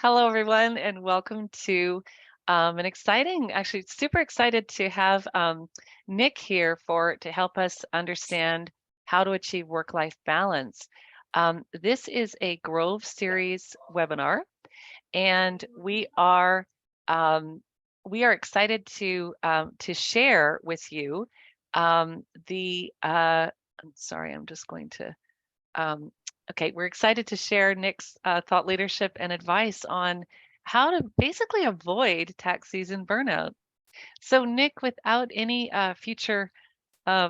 Hello, everyone, and welcome to an exciting, actually super excited to have Nick here to help us understand how to achieve work-life balance. This is a Grove Series webinar, and we are excited to share with you I'm sorry, I'm just going to okay, we're excited to share Nick's thought leadership and advice on how to basically avoid tax season burnout. So, Nick, without any future uh,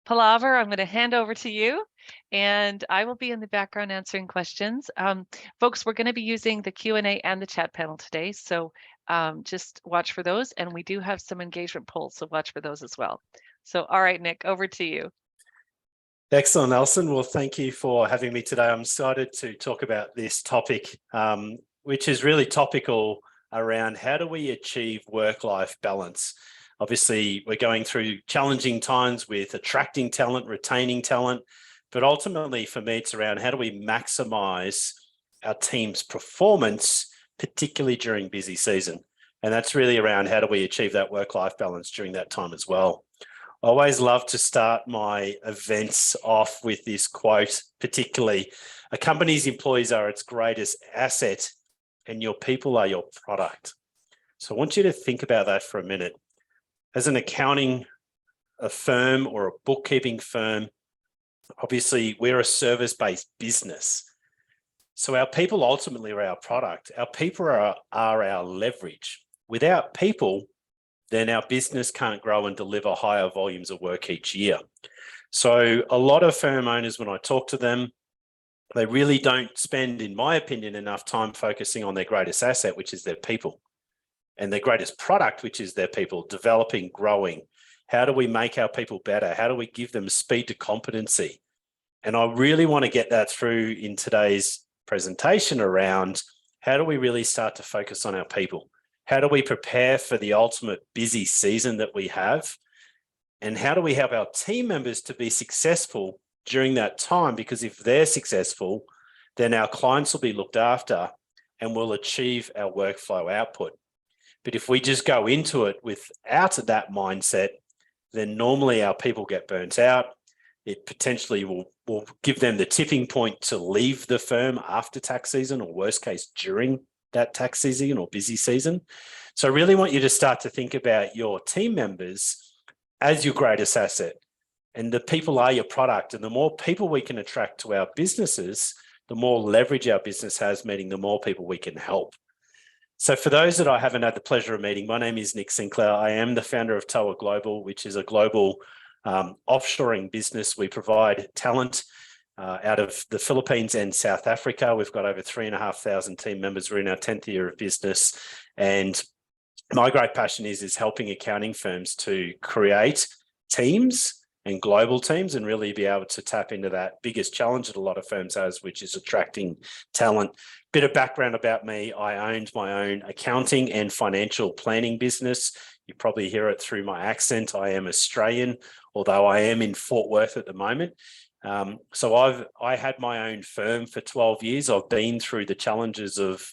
palaver, I'm going to hand over to you, and I will be in the background answering questions. Folks, we're going to be using the Q&A and the chat panel today, so just watch for those, and we do have some engagement polls, so watch for those as well. So, all right, Nick, over to you. Excellent, Alison. Well, thank you for having me today. I'm excited to talk about this topic, which is really topical around how do we achieve work-life balance. Obviously, we're going through challenging times with attracting talent, retaining talent, but ultimately for me, it's around how do we maximize our team's performance, particularly during busy season. And that's really around how do we achieve that work-life balance during that time as well. I always love to start my events off with this quote, particularly, a company's employees are its greatest asset and your people are your product. So I want you to think about that for a minute. As an accounting firm or a bookkeeping firm, obviously we're a service-based business. So our people ultimately are our product. Our people are our leverage. Without people, then our business can't grow and deliver higher volumes of work each year. So a lot of firm owners, when I talk to them, they really don't spend, in my opinion, enough time focusing on their greatest asset, which is their people, and their greatest product, which is their people, developing, growing. How do we make our people better? How do we give them speed to competency? And I really want to get that through in today's presentation around how do we really start to focus on our people? How do we prepare for the ultimate busy season that we have? And how do we help our team members to be successful during that time? Because if they're successful, then our clients will be looked after and we'll achieve our workflow output. But if we just go into it without that mindset, then normally our people get burnt out. It potentially will give them the tipping point to leave the firm after tax season, or worst case, during that tax season or busy season. So I really want you to start to think about your team members as your greatest asset, and the people are your product. And the more people we can attract to our businesses, the more leverage our business has, meaning the more people we can help. So for those that I haven't had the pleasure of meeting, my name is Nick Sinclair. I am the founder of TOA Global, which is a global offshoring business. We provide talent out of the Philippines and South Africa. We've got over 3,500 team members. We're in our 10th year of business. And my great passion is helping accounting firms to create teams and global teams and really be able to tap into that biggest challenge that a lot of firms has, which is attracting talent. Bit of background about me. I owned my own accounting and financial planning business. You probably hear it through my accent. I am Australian, although I am in Fort Worth at the moment. So I had my own firm for 12 years. I've been through the challenges of,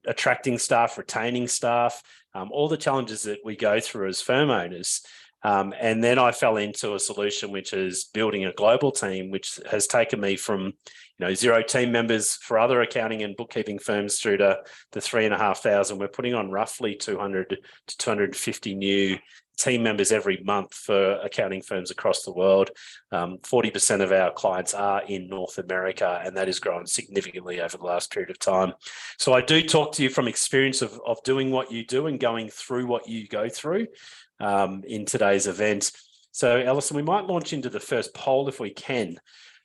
attracting staff, retaining staff, all the challenges that we go through as firm owners. And then I fell into a solution, which is building a global team, which has taken me from, 0 team members for other accounting and bookkeeping firms through to the 3,500. We're putting on roughly 200 to 250 new team members every month for accounting firms across the world. 40% of our clients are in North America, and that has grown significantly over the last period of time. So I do talk to you from experience of doing what you do and going through what you go through in today's event. So Alison, we might launch into the first poll if we can.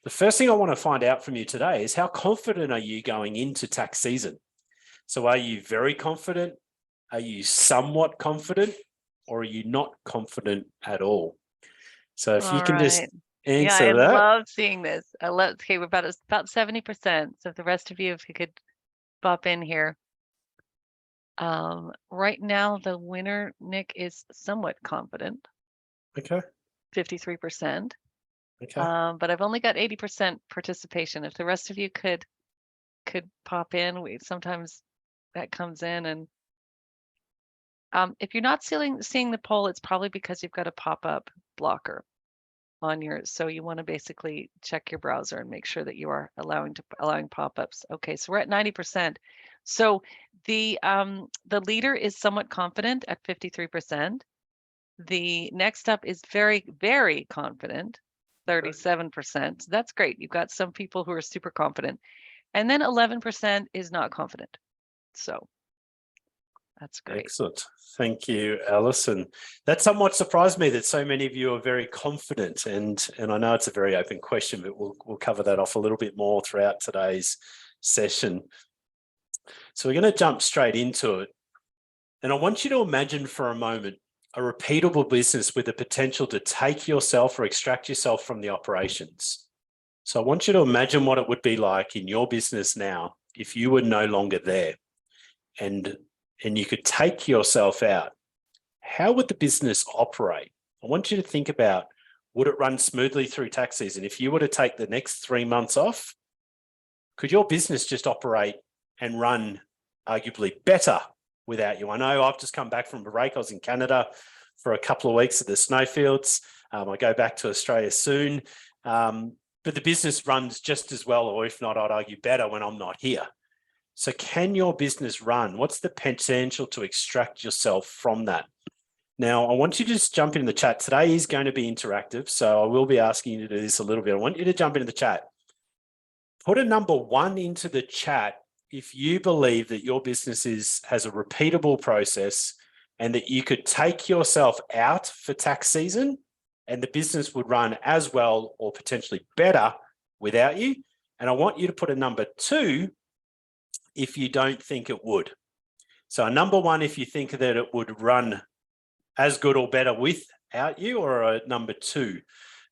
The first thing I want to find out from you today is how confident are you going into tax season? So are you very confident? Are you somewhat confident? Or are you not confident at all? So if you can just answer that. I love seeing this. Okay, we're about 70%. So if the rest of you, if you could pop in here. Right now, the winner, Nick, is somewhat confident. Okay. 53%. Okay. But I've only got 80% participation. If the rest of you could could pop in. Sometimes that comes in, and if you're not seeing the poll, it's probably because you've got a pop-up blocker on yours. So you want to basically check your browser and make sure that you are allowing pop-ups. Okay, so we're at 90%. So the leader is somewhat confident at 53%. The next up is very, very confident, 37%. So that's great. You've got some people who are super confident. And then 11% is not confident. So that's great. Excellent. Thank you, Alison. That somewhat surprised me that so many of you are very confident, and I know it's a very open question, but we'll cover that off a little bit more throughout today's session. So we're going to jump straight into it. And I want you to imagine for a moment a repeatable business with the potential to take yourself or extract yourself from the operations. So I want you to imagine what it would be like in your business now if you were no longer there, and you could take yourself out. How would the business operate? I want you to think about, would it run smoothly through tax season? If you were to take the next 3 months off, could your business just operate and run arguably better without you? I know I've just come back from a break. I was in Canada for a couple of weeks at the snowfields. I go back to Australia soon, but the business runs just as well, or if not, I'd argue better when I'm not here. So can your business run? What's the potential to extract yourself from that? Now, I want you to just jump in the chat. Today is going to be interactive, so I will be asking you to do this a little bit. I want you to jump into the chat. Put a number 1 into the chat if you believe that your business has a repeatable process and that you could take yourself out for tax season and the business would run as well or potentially better without you. And I want you to put a number 2 if you don't think it would. So a number 1 if you think that it would run as good or better without you, or a number 2.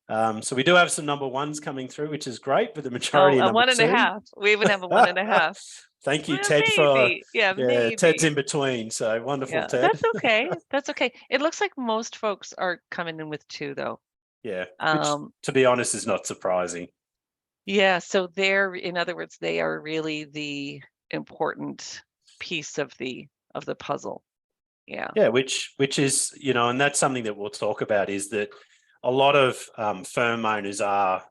So we do have some number 1s coming through, which is great, but the majority a number 2. 1.5. We even have a 1.5. Thank you, Well, Ted, maybe. for Ted's in between. So wonderful, Yeah, Ted. that's okay. That's okay. It looks like most folks are coming in with 2, though. Yeah, which, to be honest, is not surprising. Yeah, so in other words, they are really the important piece of the puzzle. Yeah. Yeah, which is, and that's something that we'll talk about, is that a lot of firm owners are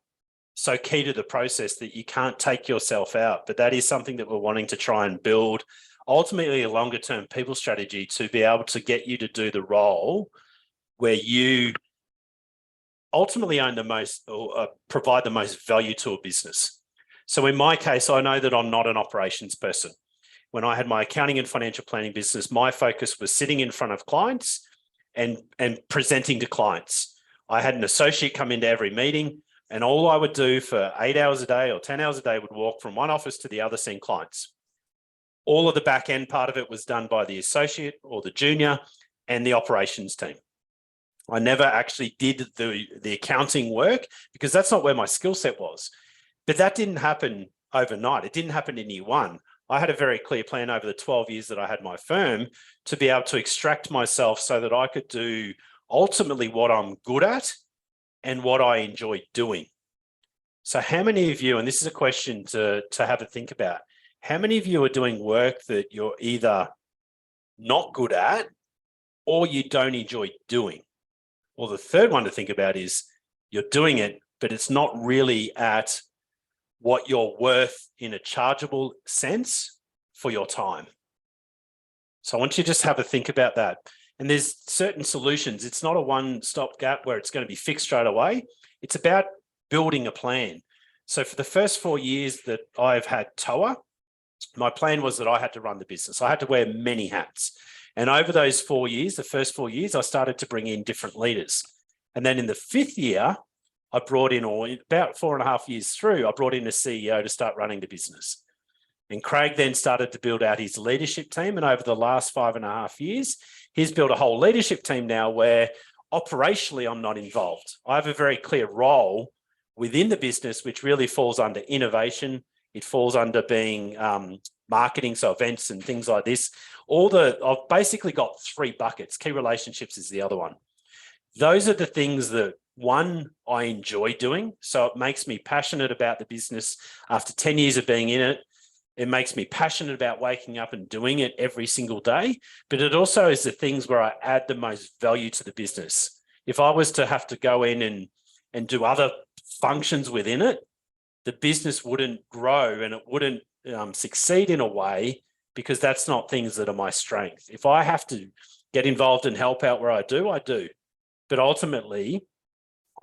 so key to the process that you can't take yourself out. But that is something that we're wanting to try and build, ultimately a longer term people strategy to be able to get you to do the role where you ultimately own the most, or provide the most value to a business. So in my case, I know that I'm not an operations person. When I had my accounting and financial planning business, my focus was sitting in front of clients and presenting to clients. I had an associate come into every meeting, and all I would do for 8 hours a day or 10 hours a day would walk from one office to the other seeing clients. All of the back end part of it was done by the associate or the junior and the operations team. I never actually did the accounting work because that's not where my skill set was. But that didn't happen overnight. It didn't happen in year 1. I had a very clear plan over the 12 years that I had my firm to be able to extract myself so that I could do ultimately what I'm good at and what I enjoy doing. So how many of you, and this is a question to have a think about, how many of you are doing work that you're either not good at or you don't enjoy doing? Well, the third one to think about is you're doing it, but it's not really at what you're worth in a chargeable sense for your time. So I want you to just have a think about that. And there's certain solutions. It's not a one-stop gap where it's going to be fixed straight away. It's about building a plan. So for the first 4 years that I've had TOA, my plan was that I had to run the business. I had to wear many hats. And over those 4 years, the first 4 years, I started to bring in different leaders. And then in the 5th year, I brought in, or about 4.5 years through, I brought in a CEO to start running the business. And Craig then started to build out his leadership team. And over the last 5.5 years, he's built a whole leadership team now where operationally I'm not involved. I have a very clear role within the business, which really falls under innovation. It falls under being marketing, so events and things like this. I've basically got 3 buckets. Key relationships is the other one. Those are the things that, one, I enjoy doing. So it makes me passionate about the business after 10 years of being in it. It makes me passionate about waking up and doing it every single day. But it also is the things where I add the most value to the business. If I was to have to go in and do other functions within it, the business wouldn't grow and it wouldn't succeed in a way, because that's not things that are my strength. If I have to get involved and help out where I do. But ultimately,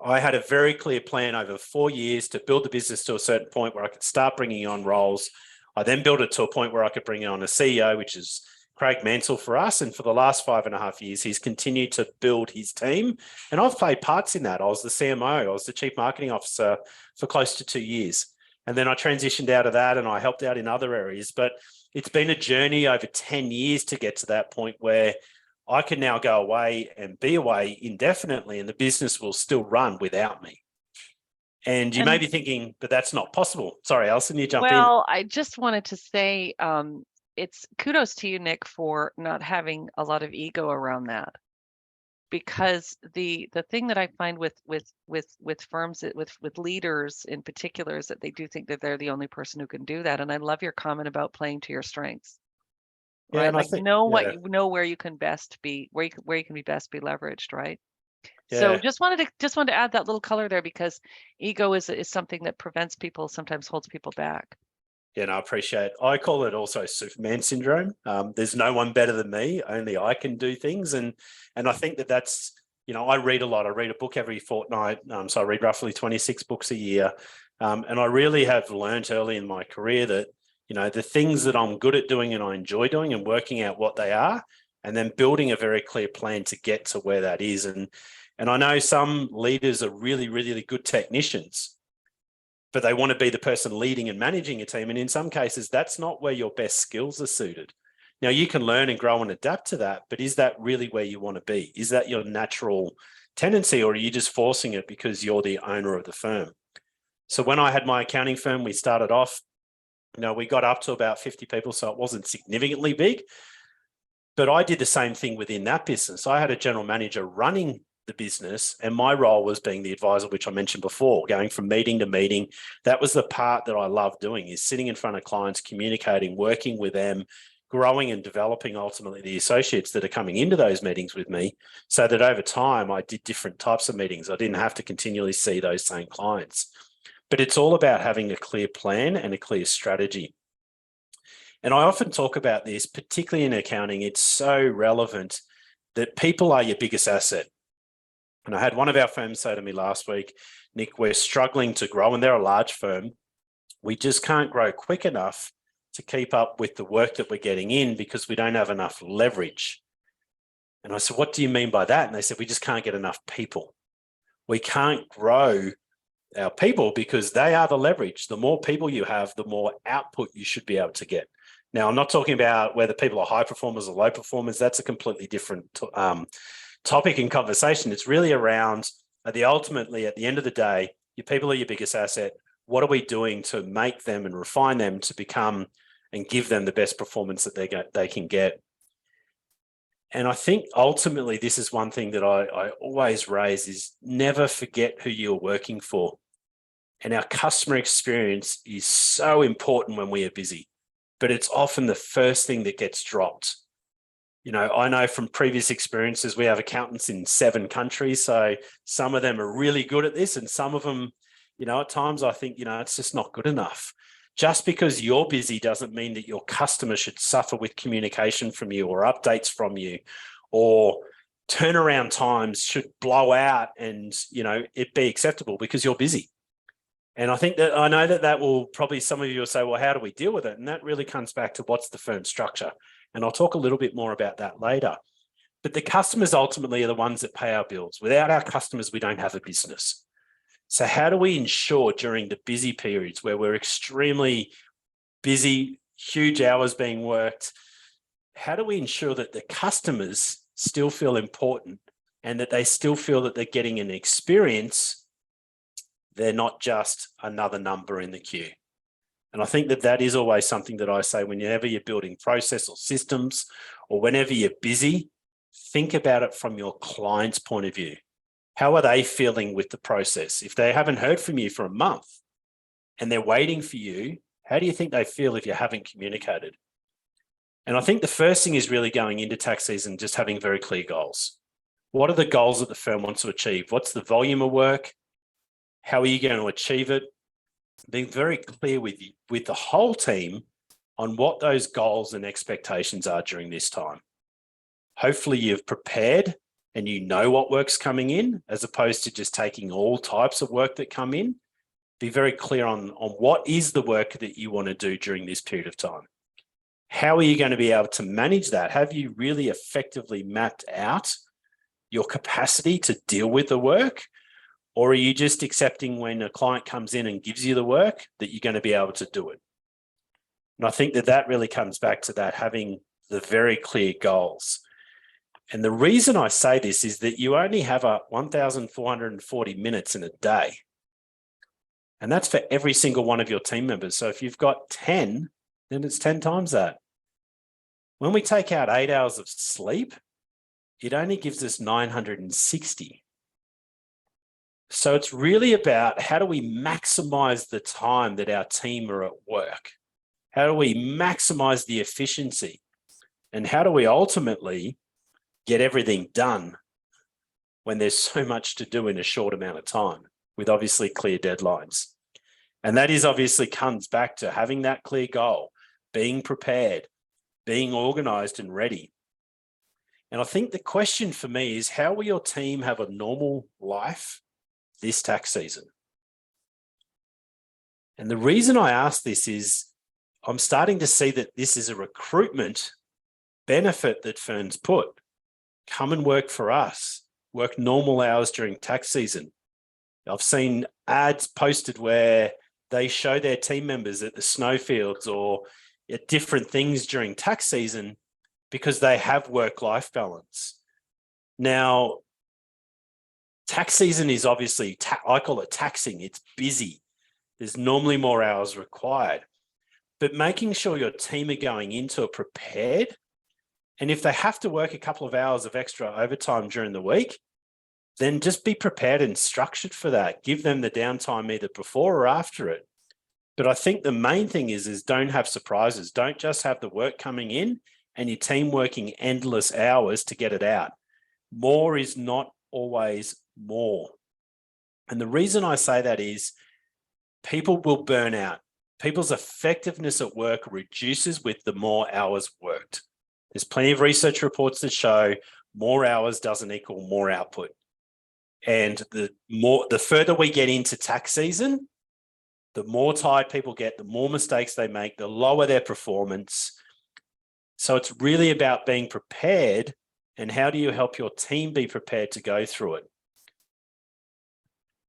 I had a very clear plan over 4 years to build the business to a certain point where I could start bringing on roles. I then built it to a point where I could bring on a CEO, which is Craig Mansell for us. And for the last 5.5 years, he's continued to build his team. And I've played parts in that. I was the CMO, I was the Chief Marketing Officer for close to 2 years. And then I transitioned out of that and I helped out in other areas. But it's been a journey over 10 years to get to that point where I can now go away and be away indefinitely and the business will still run without me. And you may be thinking, but that's not possible. Sorry, Alison, you jump in. Well, I just wanted to say it's kudos to you, Nick, for not having a lot of ego around that. Because the thing that I find with firms, with leaders in particular, is that they do think that they're the only person who can do that. And I love your comment about playing to your strengths. Yeah, right? and Like I think, what you know where you can best be, where you can be best be leveraged, right? So yeah. just wanted to add that little color there, because ego is something that prevents people, sometimes holds people back. Yeah, no, I appreciate it. I call it also Superman syndrome. There's no one better than me. Only I can do things. And I think that's, I read a lot. I read a book every fortnight. So I read roughly 26 books a year. And I really have learned early in my career that, the things that I'm good at doing and I enjoy doing and working out what they are, and then building a very clear plan to get to where that is. And I know some leaders are really, really good technicians, but they want to be the person leading and managing a team. And in some cases, that's not where your best skills are suited. Now, you can learn and grow and adapt to that, but is that really where you want to be? Is that your natural tendency, or are you just forcing it because you're the owner of the firm? So when I had my accounting firm, we started off, we got up to about 50 people, so it wasn't significantly big. But I did the same thing within that business. I had a general manager running the business, and my role was being the advisor, which I mentioned before, going from meeting to meeting. That was the part that I love doing, is sitting in front of clients, communicating, working with them, growing and developing ultimately the associates that are coming into those meetings with me, so that over time I did different types of meetings. I didn't have to continually see those same clients. But it's all about having a clear plan and a clear strategy. And I often talk about this, particularly in accounting. It's so relevant that people are your biggest asset. And I had one of our firms say to me last week, Nick, we're struggling to grow, and they're a large firm. We just can't grow quick enough to keep up with the work that we're getting in because we don't have enough leverage. And I said, what do you mean by that? And they said, we just can't get enough people. We can't grow our people because they are the leverage. The more people you have, the more output you should be able to get. Now, I'm not talking about whether people are high performers or low performers. That's a completely different topic in conversation. It's really around ultimately, at the end of the day, your people are your biggest asset. What are we doing to make them and refine them to become and give them the best performance that they can get? And I think ultimately this is one thing that I always raise, is never forget who you're working for. And our customer experience is so important when we are busy, but it's often the first thing that gets dropped. I know from previous experiences, we have accountants in 7 countries. So some of them are really good at this, and some of them, at times I think, it's just not good enough. Just because you're busy doesn't mean that your customer should suffer with communication from you or updates from you, or turnaround times should blow out and, it be acceptable because you're busy. And I know that will probably, some of you will say, well, how do we deal with it? And that really comes back to what's the firm structure. And I'll talk a little bit more about that later. But the customers ultimately are the ones that pay our bills. Without our customers, we don't have a business. So how do we ensure during the busy periods where we're extremely busy, huge hours being worked, how do we ensure that the customers still feel important and that they still feel that they're getting an experience? They're not just another number in the queue. And I think that is always something that I say, whenever you're building process or systems, or whenever you're busy, think about it from your client's point of view. How are they feeling with the process? If they haven't heard from you for a month and they're waiting for you, How do you think they feel if you haven't communicated? And I think the first thing is really going into tax season, just having very clear goals. What are the goals that the firm wants to achieve? What's the volume of work? How are you going to achieve it? Being very clear with the whole team on what those goals and expectations are during this time. Hopefully you've prepared and you know what work's coming in, as opposed to just taking all types of work that come in. Be very clear on what is the work that you want to do during this period of time. How are you going to be able to manage that? Have you really effectively mapped out your capacity to deal with the work? Or are you just accepting when a client comes in and gives you the work that you're going to be able to do it? And I think that really comes back to that, having the very clear goals. And the reason I say this is that you only have 1,440 minutes in a day. And that's for every single one of your team members. So if you've got 10, then it's 10 times that. When we take out 8 hours of sleep, it only gives us 960. So it's really about how do we maximize the time that our team are at work? How do we maximize the efficiency? And how do we ultimately get everything done when there's so much to do in a short amount of time, with obviously clear deadlines? And that is obviously comes back to having that clear goal, being prepared, being organized and ready. And I think the question for me is, how will your team have a normal life this tax season? And the reason I ask this is I'm starting to see that this is a recruitment benefit that firms put. Come and work for us, work normal hours during tax season. I've seen ads posted where they show their team members at the snowfields or at different things during tax season because they have work-life balance. Now, tax season is obviously, I call it taxing. It's busy. There's normally more hours required. But making sure your team are going into it prepared, and if they have to work a couple of hours of extra overtime during the week, then just be prepared and structured for that. Give them the downtime either before or after it. But I think the main thing is don't have surprises. Don't just have the work coming in and your team working endless hours to get it out. More is not always more. And the reason I say that is people will burn out. People's effectiveness at work reduces with the more hours worked. There's plenty of research reports that show more hours doesn't equal more output. And the further we get into tax season, the more tired people get, the more mistakes they make, the lower their performance. So it's really about being prepared, and how do you help your team be prepared to go through it?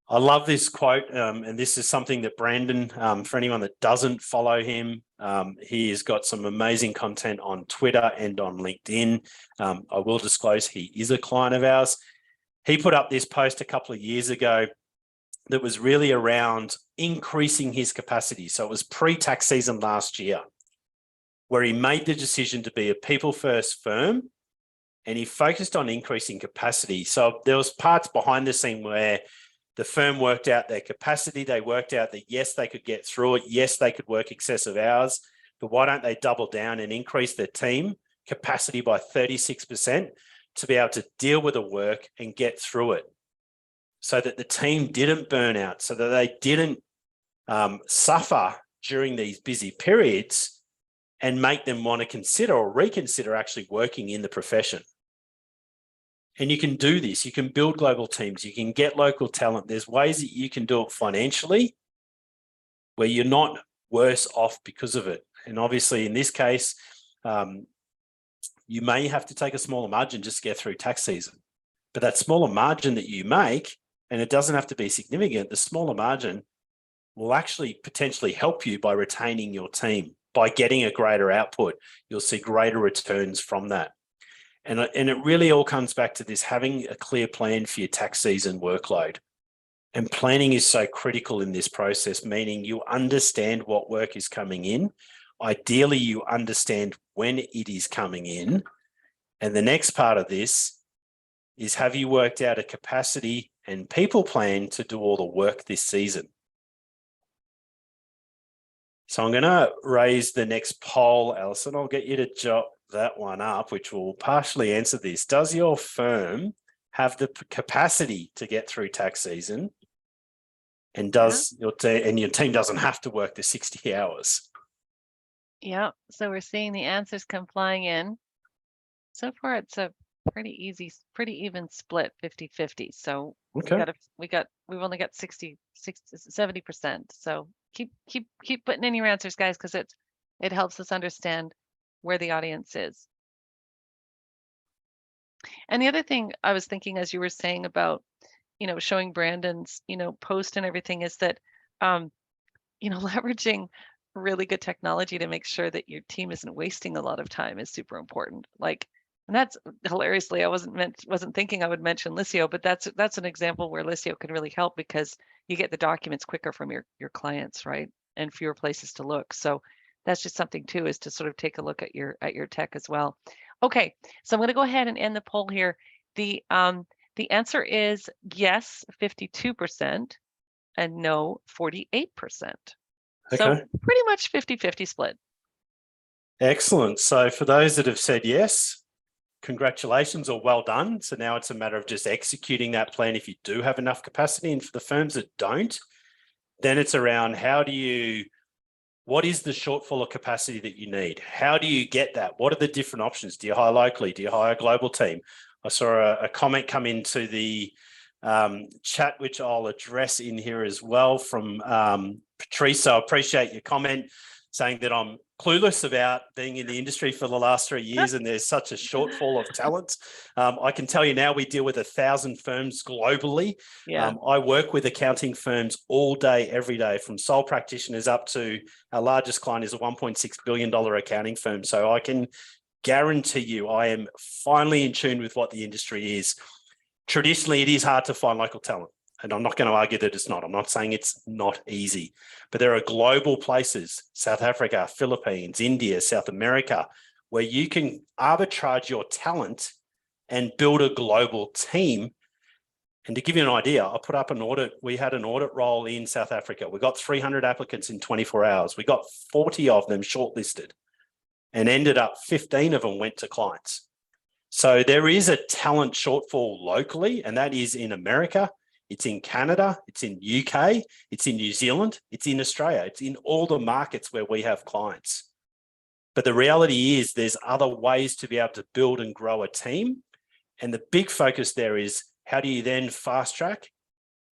I love this quote, and this is something that Brandon, for anyone that doesn't follow him, he has got some amazing content on Twitter and on LinkedIn. I will disclose he is a client of ours. He put up this post a couple of years ago that was really around increasing his capacity. So it was pre-tax season last year, where he made the decision to be a people-first firm, and he focused on increasing capacity. So there was parts behind the scene where the firm worked out their capacity. They worked out that, yes, they could get through it. Yes, they could work excessive hours, but why don't they double down and increase their team capacity by 36% to be able to deal with the work and get through it, so that the team didn't burn out, so that they didn't suffer during these busy periods, and make them want to consider or reconsider actually working in the profession. And you can do this. You can build global teams. You can get local talent. There's ways that you can do it financially where you're not worse off because of it. And obviously, in this case, you may have to take a smaller margin just to get through tax season. But that smaller margin that you make, and it doesn't have to be significant, the smaller margin will actually potentially help you by retaining your team, by getting a greater output. You'll see greater returns from that. And it really all comes back to this, having a clear plan for your tax season workload. And planning is so critical in this process, meaning you understand what work is coming in. Ideally, you understand when it is coming in. And the next part of this is, have you worked out a capacity and people plan to do all the work this season? So I'm going to raise the next poll, Alison. I'll get you to jot that one up, which will partially answer this. Does your firm have the capacity to get through tax season? And does your team doesn't have to work the 60 hours? Yeah. So we're seeing the answers come flying in. So far, it's a pretty even split, 50-50. So Okay. we've only got 70%. So keep putting in your answers, guys, because it helps us understand where the audience is. And the other thing I was thinking as you were saying about, showing Brandon's, post and everything is that, leveraging really good technology to make sure that your team isn't wasting a lot of time is super important. And that's hilariously, I wasn't thinking I would mention Liscio, but that's an example where Liscio can really help because you get the documents quicker from your clients, right? And fewer places to look. So that's just something too, is to sort of take a look at your tech as well. Okay, so I'm going to go ahead and end the poll here. The answer is yes, 52%, and no, 48%. So Okay. pretty much 50-50 split. Excellent. So for those that have said yes, congratulations or well done. So now it's a matter of just executing that plan if you do have enough capacity. And for the firms that don't, then it's around what is the shortfall of capacity that you need? How do you get that? What are the different options? Do you hire locally? Do you hire a global team? I saw a comment come into the chat, which I'll address in here as well from Patrice. So I appreciate your comment saying that I'm clueless about being in the industry for the last 3 years and there's such a shortfall of talent. I can tell you now we deal with 1,000 firms globally. Yeah. I work with accounting firms all day, every day, from sole practitioners up to our largest client is a $1.6 billion accounting firm. So I can guarantee you I am finally in tune with what the industry is. Traditionally, it is hard to find local talent. And I'm not going to argue that it's not. I'm not saying it's not easy, but there are global places, South Africa, Philippines, India, South America, where you can arbitrage your talent and build a global team. And to give you an idea, I put up an audit. We had an audit role in South Africa. We got 300 applicants in 24 hours. We got 40 of them shortlisted and ended up 15 of them went to clients. So there is a talent shortfall locally, and that is in America. It's in Canada, it's in UK, it's in New Zealand, it's in Australia, it's in all the markets where we have clients. But the reality is there's other ways to be able to build and grow a team. And the big focus there is how do you then fast track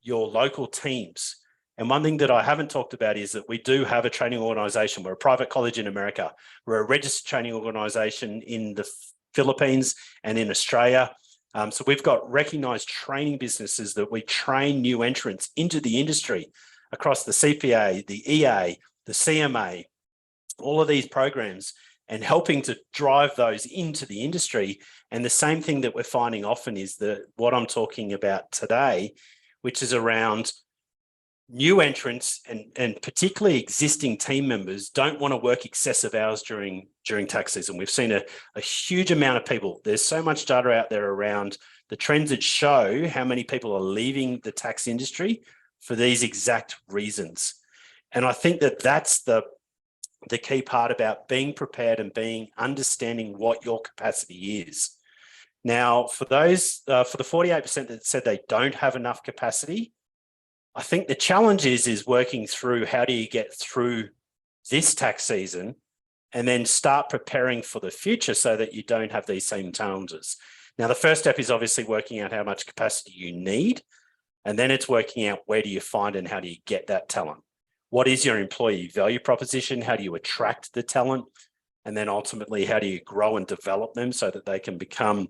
your local teams? And one thing that I haven't talked about is that we do have a training organization. We're a private college in America. We're a registered training organization in the Philippines and in Australia. So we've got recognized training businesses that we train new entrants into the industry across the CPA, the EA, the CMA, all of these programs, and helping to drive those into the industry. And the same thing that we're finding often is what I'm talking about today, which is around new entrants and particularly existing team members don't want to work excessive hours during tax season. We've seen a huge amount of people. There's so much data out there around the trends that show how many people are leaving the tax industry for these exact reasons. And I think that that's the key part about being prepared and understanding what your capacity is. Now, for the 48% that said they don't have enough capacity, I think the challenge is working through how do you get through this tax season and then start preparing for the future so that you don't have these same challenges. Now, the first step is obviously working out how much capacity you need, and then it's working out where do you find and how do you get that talent? What is your employee value proposition? How do you attract the talent? And then ultimately, how do you grow and develop them so that they can become,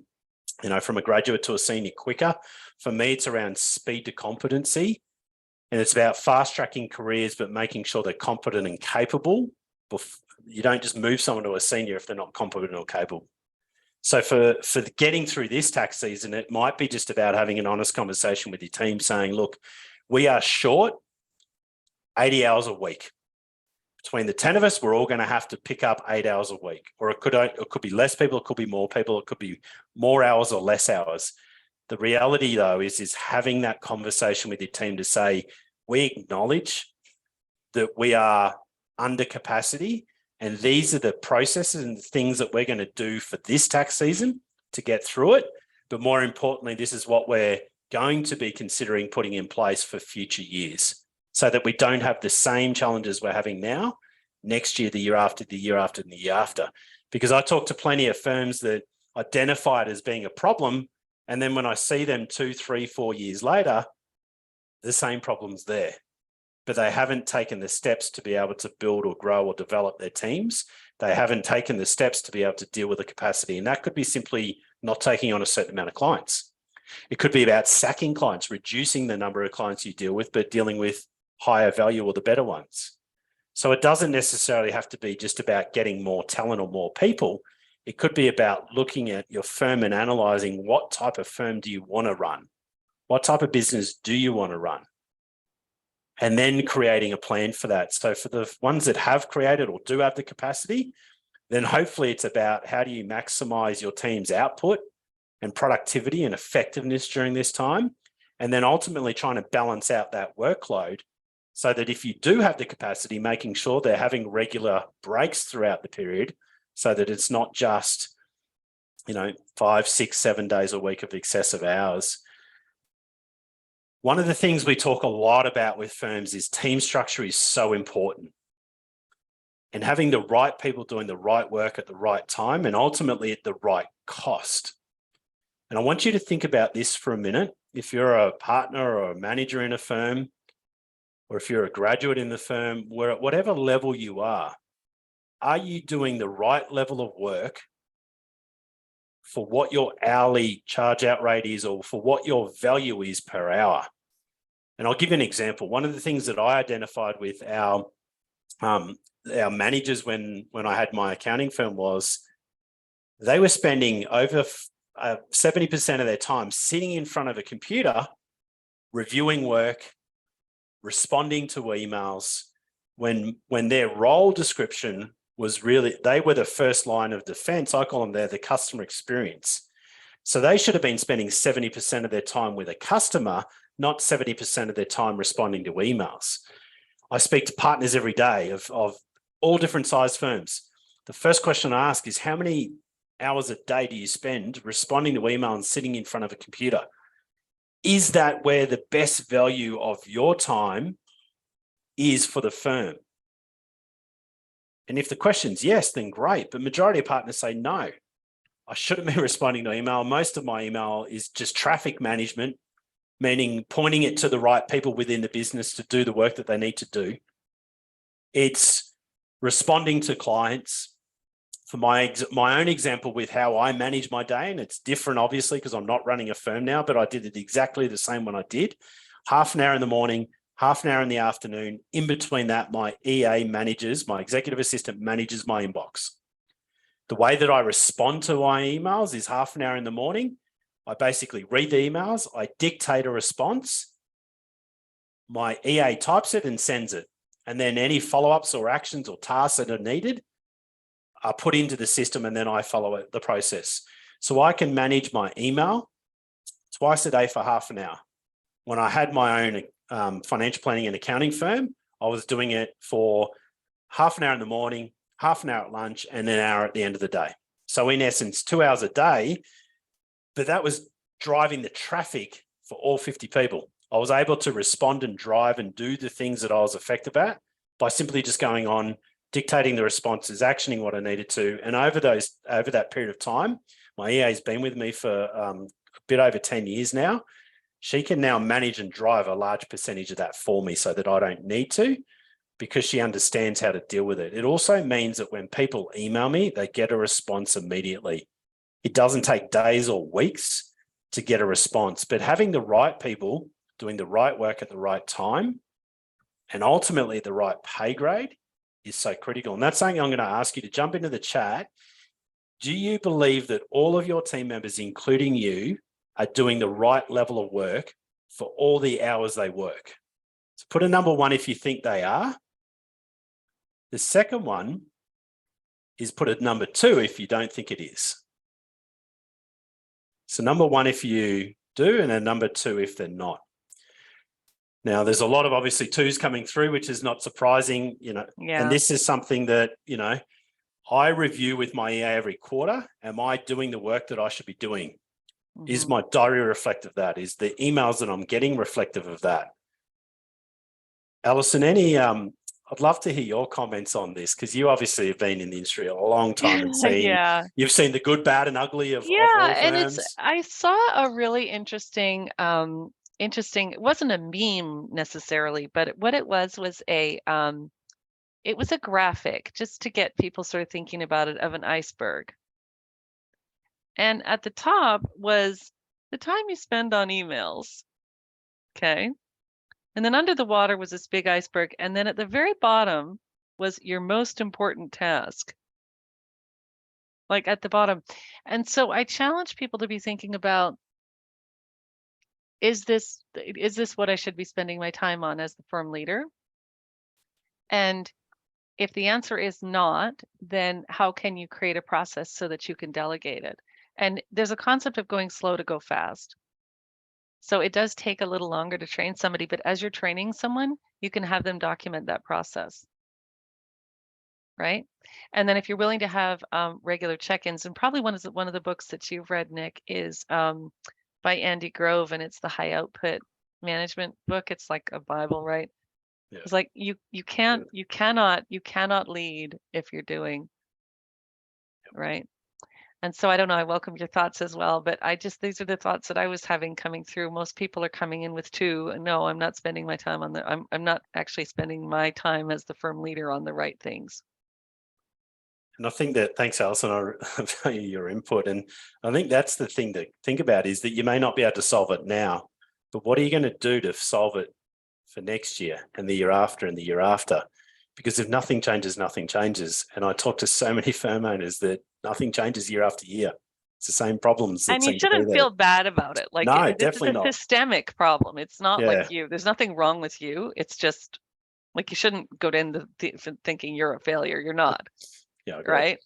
from a graduate to a senior quicker? For me, it's around speed to competency. And it's about fast tracking careers, but making sure they're competent and capable. You don't just move someone to a senior if they're not competent or capable. So for getting through this tax season, it might be just about having an honest conversation with your team saying, look, we are short 80 hours a week. Between the 10 of us, we're all going to have to pick up 8 hours a week. Or it could be less people, it could be more people, it could be more hours or less hours. The reality, though, is having that conversation with your team to say, we acknowledge that we are under capacity, and these are the processes and things that we're going to do for this tax season to get through it. But more importantly, this is what we're going to be considering putting in place for future years so that we don't have the same challenges we're having now next year, the year after, the year after, and the year after. Because I talk to plenty of firms that identify it as being a problem, and then when I see them 2, 3, 4 years later, the same problem's there. But they haven't taken the steps to be able to build or grow or develop their teams. They haven't taken the steps to be able to deal with the capacity. And that could be simply not taking on a certain amount of clients. It could be about sacking clients, reducing the number of clients you deal with, but dealing with higher value or the better ones. So it doesn't necessarily have to be just about getting more talent or more people. It could be about looking at your firm and analysing what type of firm do you want to run? What type of business do you want to run? And then creating a plan for that. So for the ones that have created or do have the capacity, then hopefully it's about how do you maximize your team's output and productivity and effectiveness during this time, and then ultimately trying to balance out that workload so that if you do have the capacity, making sure they're having regular breaks throughout the period so that it's not just, 5, 6, 7 days a week of excessive hours. One of the things we talk a lot about with firms is team structure is so important. And having the right people doing the right work at the right time and ultimately at the right cost. And I want you to think about this for a minute. If you're a partner or a manager in a firm, or if you're a graduate in the firm, where at whatever level you are you doing the right level of work for what your hourly charge out rate is or for what your value is per hour? And I'll give you an example. One of the things that I identified with our managers when I had my accounting firm was they were spending over 70% of their time sitting in front of a computer, reviewing work, responding to emails, when their role description was really, they were the first line of defense. I call them the customer experience. So they should have been spending 70% of their time with a customer, not 70% of their time responding to emails. I speak to partners every day of all different size firms. The first question I ask is, how many hours a day do you spend responding to email and sitting in front of a computer? Is that where the best value of your time is for the firm? And if the question's yes, then great. But majority of partners say, no, I shouldn't be responding to email. Most of my email is just traffic management, meaning pointing it to the right people within the business to do the work that they need to do. It's responding to clients. For my own example with how I manage my day, and it's different obviously because I'm not running a firm now, but I did it exactly the same when I did. Half an hour in the morning, half an hour in the afternoon. In between that, my EA manages, my executive assistant manages my inbox. The way that I respond to my emails is half an hour in the morning. I basically read the emails, I dictate a response, my EA types it and sends it. And then any follow-ups or actions or tasks that are needed are put into the system, and then I follow the process. So I can manage my email twice a day for half an hour. When I had my own financial planning and accounting firm, I was doing it for half an hour in the morning, half an hour at lunch, and an hour at the end of the day. So in essence, 2 hours a day, but that was driving the traffic for all 50 people. I was able to respond and drive and do the things that I was effective at by simply just going on, dictating the responses, actioning what I needed to. And over that period of time, my EA's been with me for a bit over 10 years now. She can now manage and drive a large percentage of that for me so that I don't need to, because she understands how to deal with it. It also means that when people email me, they get a response immediately. It doesn't take days or weeks to get a response, but having the right people doing the right work at the right time and ultimately the right pay grade is so critical. And that's something I'm going to ask you to jump into the chat. Do you believe that all of your team members, including you, are doing the right level of work for all the hours they work? So put a number 1 if you think they are. The second one is put a number 2 if you don't think it is. So number 1 if you do, and a number 2 if they're not. Now, there's a lot of obviously twos coming through, which is not surprising, and this is something that, I review with my EA every quarter. Am I doing the work that I should be doing? Is my diary reflective of that? Is the emails that I'm getting reflective of that? Alison, I'd love to hear your comments on this, because you obviously have been in the industry a long time and you've seen the good, bad and ugly of all and firms. I saw a really interesting, it wasn't a meme necessarily, but what it was it was a graphic just to get people sort of thinking about it, of an iceberg. And at the top was the time you spend on emails. Okay. And then under the water was this big iceberg. And then at the very bottom was your most important task, like at the bottom. And so I challenge people to be thinking about, is this what I should be spending my time on as the firm leader? And if the answer is not, then how can you create a process so that you can delegate it? And there's a concept of going slow to go fast. So it does take a little longer to train somebody, but as you're training someone, you can have them document that process. Right? And then if you're willing to have regular check-ins, and probably one of the books that you've read, Nick, is by Andy Grove, and it's the High Output Management book. It's like a Bible, right? Yeah. It's like you cannot lead if you're doing, right? And so I don't know, I welcome your thoughts as well, but these are the thoughts that I was having coming through. Most people are coming in with two. No, I'm not spending my time I'm not actually spending my time as the firm leader on the right things. And I think that, thanks, Alison, I value your input. And I think that's the thing to think about, is that you may not be able to solve it now, but what are you going to do to solve it for next year and the year after and the year after? Because if nothing changes, nothing changes. And I talk to so many firm owners that nothing changes year after year. It's the same problems. And you shouldn't feel bad about it. Like, no, this definitely is a not. Systemic problem. It's not like you. There's nothing wrong with you. It's just like, you shouldn't go into thinking you're a failure. You're not. Yeah, right.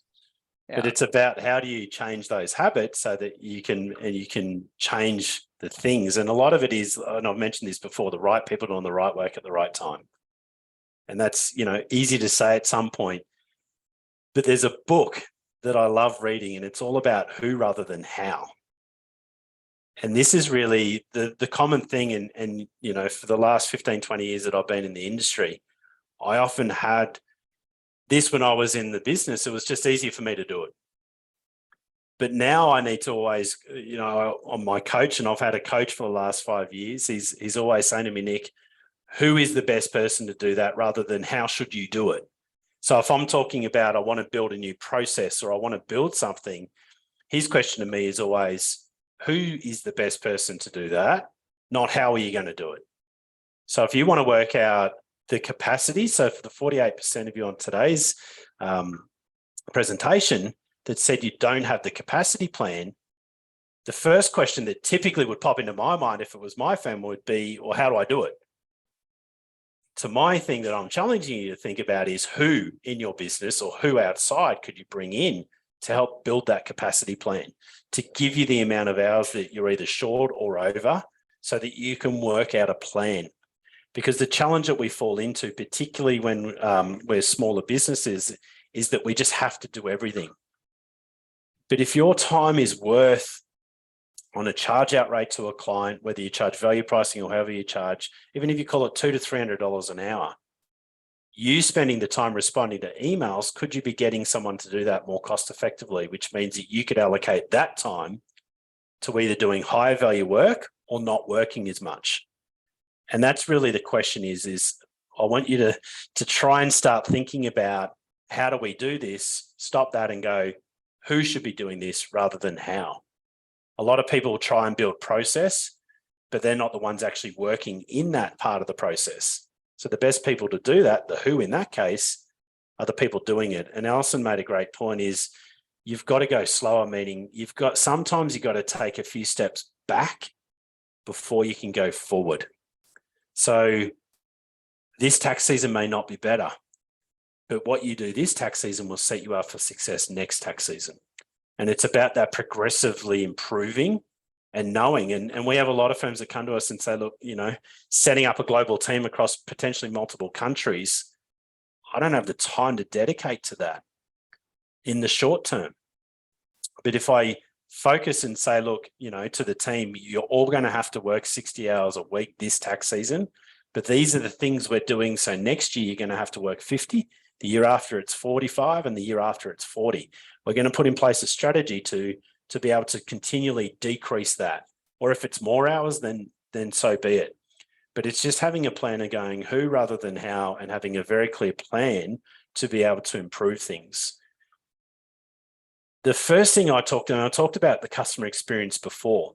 Yeah. But it's about, how do you change those habits so that you can change the things. And a lot of it is, and I've mentioned this before, the right people doing the right work at the right time. And that's, easy to say at some point. But there's a book that I love reading, and it's all about who rather than how. And this is really the common thing. And for the last 15, 20 years that I've been in the industry, I often had this when I was in the business. It was just easier for me to do it. But now I need to always, on my coach, and I've had a coach for the last 5 years, he's always saying to me, Nick, who is the best person to do that, rather than how should you do it? So if I'm talking about, I want to build a new process or I want to build something, his question to me is always, who is the best person to do that? Not how are you going to do it? So if you want to work out the capacity, so for the 48% of you on today's presentation that said you don't have the capacity plan, the first question that typically would pop into my mind if it was my family would be, well, how do I do it? So my thing that I'm challenging you to think about is, who in your business or who outside could you bring in to help build that capacity plan, to give you the amount of hours that you're either short or over, so that you can work out a plan. Because the challenge that we fall into, particularly when we're smaller businesses, is that we just have to do everything. But if your time is worth, on a charge out rate to a client, whether you charge value pricing or however you charge, even if you call it $200 to $300 an hour, you spending the time responding to emails, could you be getting someone to do that more cost effectively, which means that you could allocate that time to either doing higher value work or not working as much. And that's really the question is I want you to try and start thinking about, how do we do this? Stop that and go, who should be doing this rather than how? A lot of people try and build process, but they're not the ones actually working in that part of the process. So the best people to do that, the who in that case, are the people doing it. And Alison made a great point, is you've got to go slower, meaning sometimes you've got to take a few steps back before you can go forward. So this tax season may not be better, but what you do this tax season will set you up for success next tax season. And it's about that progressively improving and knowing. And we have a lot of firms that come to us and say, look, setting up a global team across potentially multiple countries, I don't have the time to dedicate to that in the short term. But if I focus and say, look, to the team, you're all going to have to work 60 hours a week this tax season, but these are the things we're doing. So next year, you're going to have to work 50. The year after, it's 45, and the year after, it's 40. We're going to put in place a strategy to be able to continually decrease that. Or if it's more hours, then so be it. But it's just having a plan and going who rather than how, and having a very clear plan to be able to improve things. The first thing I talked about the customer experience before.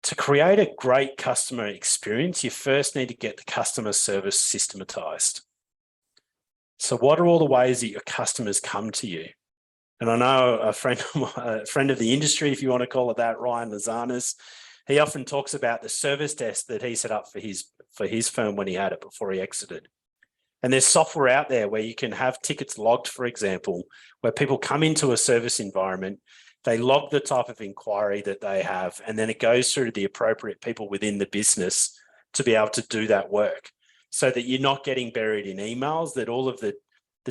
To create a great customer experience, you first need to get the customer service systematized. So what are all the ways that your customers come to you? And I know a friend of the industry, if you want to call it that, Ryan Lazanas, he often talks about the service desk that he set up for his firm when he had it before he exited. And there's software out there where you can have tickets logged, for example, where people come into a service environment, they log the type of inquiry that they have, and then it goes through to the appropriate people within the business to be able to do that work, so that you're not getting buried in emails, that all of the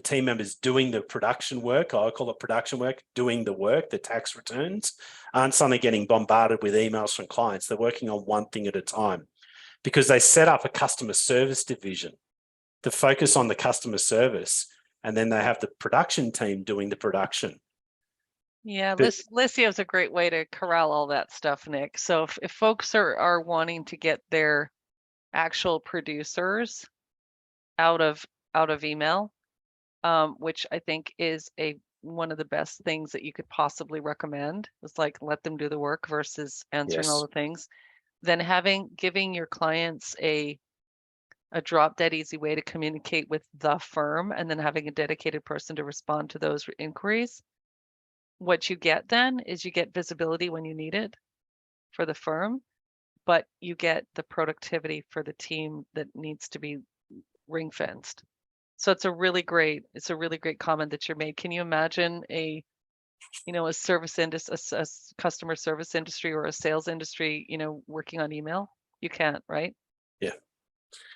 team members doing the production work, I call it production work, doing the work, the tax returns, aren't suddenly getting bombarded with emails from clients. They're working on one thing at a time because they set up a customer service division to focus on the customer service, and then they have the production team doing the production. Yeah, Listio is a great way to corral all that stuff, Nick. So if folks are wanting to get their actual producers out of email, which I think is one of the best things that you could possibly recommend, is like let them do the work versus answering all the things, then giving your clients a drop dead easy way to communicate with the firm, and then having a dedicated person to respond to those inquiries. What you get then is you get visibility when you need it for the firm, but you get the productivity for the team that needs to be ring fenced. So it's a really great comment that you made. Can you imagine a customer service industry or a sales industry, working on email? You can't, right? Yeah.